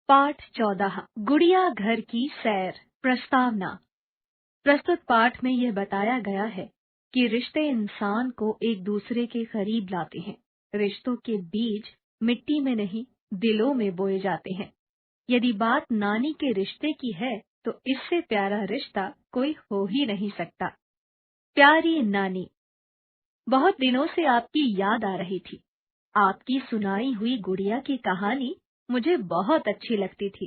पाठ 14 गुड़िया घर की सैर प्रस्तावना। प्रस्तुत पाठ में यह बताया गया है कि रिश्ते इंसान को एक दूसरे के करीब लाते हैं। रिश्तों के बीज मिट्टी में नहीं, दिलों में बोए जाते हैं। यदि बात नानी के रिश्ते की है तो इससे प्यारा रिश्ता कोई हो ही नहीं सकता। प्यारी नानी, बहुत दिनों से आपकी याद आ रही थी। आपकी सुनाई हुई गुड़िया की कहानी मुझे बहुत अच्छी लगती थी।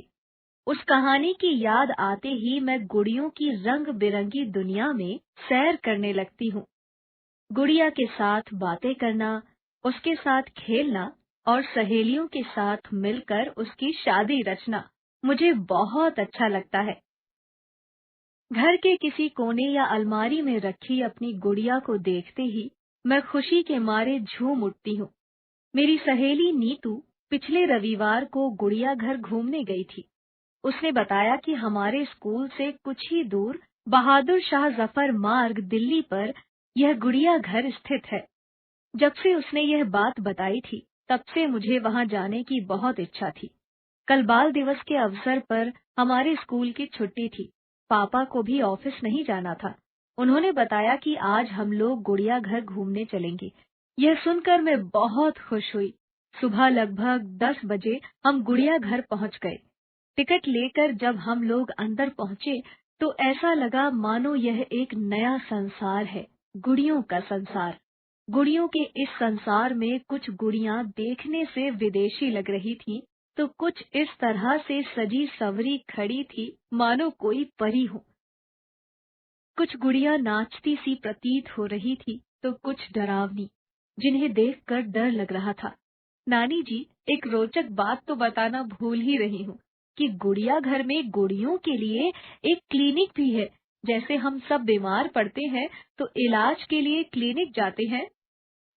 उस कहानी की याद आते ही मैं गुड़ियों की रंग बिरंगी दुनिया में सैर करने लगती हूँ। गुड़िया के साथ बातें करना, उसके साथ खेलना और सहेलियों के साथ मिलकर उसकी शादी रचना मुझे बहुत अच्छा लगता है। घर के किसी कोने या अलमारी में रखी अपनी गुड़िया को देखते ही मैं खुशी के मारे झूम उठती हूँ। मेरी सहेली नीतू पिछले रविवार को गुड़िया घर घूमने गई थी। उसने बताया कि हमारे स्कूल से कुछ ही दूर बहादुर शाह जफर मार्ग दिल्ली पर यह गुड़िया घर स्थित है। जब से उसने यह बात बताई थी, तब से मुझे वहां जाने की बहुत इच्छा थी। कल बाल दिवस के अवसर पर हमारे स्कूल की छुट्टी थी। पापा को भी ऑफिस नहीं जाना था। उन्होंने बताया कि आज हम लोग गुड़िया घर घूमने चलेंगे। यह सुनकर मैं बहुत खुश हुई। सुबह लगभग 10 बजे हम गुड़िया घर पहुंच गए। टिकट लेकर जब हम लोग अंदर पहुंचे तो ऐसा लगा मानो यह एक नया संसार है, गुड़ियों का संसार। गुड़ियों के इस संसार में कुछ गुड़ियां देखने से विदेशी लग रही थीं, तो कुछ इस तरह से सजी सवरी खड़ी थी मानो कोई परी हो। कुछ गुड़ियां नाचती सी प्रतीत हो रही थी तो कुछ डरावनी, जिन्हें देखकर डर लग रहा था। नानी जी, एक रोचक बात तो बताना भूल ही रही हूँ कि गुड़िया घर में गुड़ियों के लिए एक क्लिनिक भी है। जैसे हम सब बीमार पड़ते हैं तो इलाज के लिए क्लिनिक जाते हैं,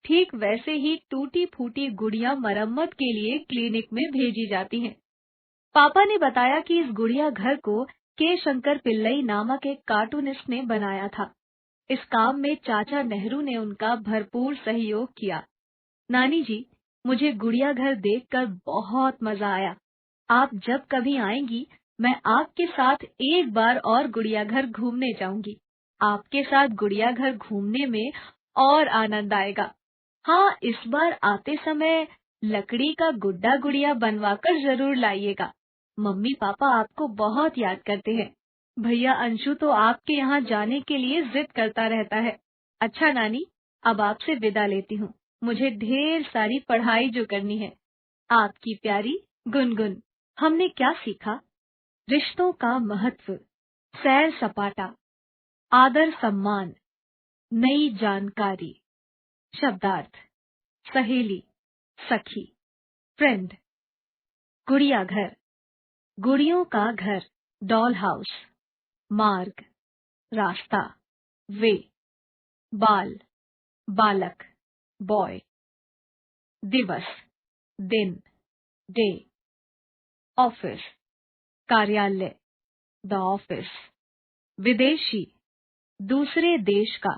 ठीक वैसे ही टूटी फूटी गुड़िया मरम्मत के लिए क्लिनिक में भेजी जाती हैं। पापा ने बताया कि इस गुड़िया घर को के शंकर पिल्लई नामक एक कार्टूनिस्ट ने बनाया था। इस काम में चाचा नेहरू ने उनका भरपूर सहयोग किया। नानी जी, मुझे गुड़िया घर देखकर बहुत मजा आया। आप जब कभी आएंगी, मैं आपके साथ एक बार और गुड़िया घर घूमने जाऊंगी। आपके साथ गुड़िया घर घूमने में और आनंद आएगा। हाँ, इस बार आते समय लकड़ी का गुड्डा गुड़िया बनवाकर जरूर लाइएगा। मम्मी पापा आपको बहुत याद करते हैं। भैया अंशु तो आपके यहाँ जाने के लिए जिद करता रहता है। अच्छा नानी, अब आपसे विदा लेती हूँ। मुझे ढेर सारी पढ़ाई जो करनी है। आपकी प्यारी गुनगुन। हमने क्या सीखा? रिश्तों का महत्व, सैर सपाटा, आदर सम्मान, नई जानकारी। शब्दार्थ: सहेली, सखी, फ्रेंड। गुड़िया घर, गुड़ियों का घर, डॉल हाउस। मार्ग, रास्ता, वे। बाल, बालक, बॉय। दिवस, दिन, डे। ऑफिस, कार्यालय, द ऑफिस। विदेशी, दूसरे देश का,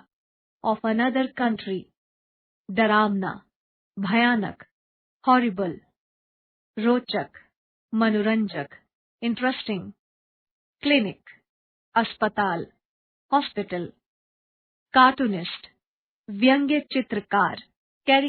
ऑफ अनदर कंट्री। डरावना, भयानक, हॉरिबल। रोचक, मनोरंजक, इंटरेस्टिंग। क्लिनिक, अस्पताल, हॉस्पिटल। कार्टूनिस्ट, व्यंग्य चित्रकार।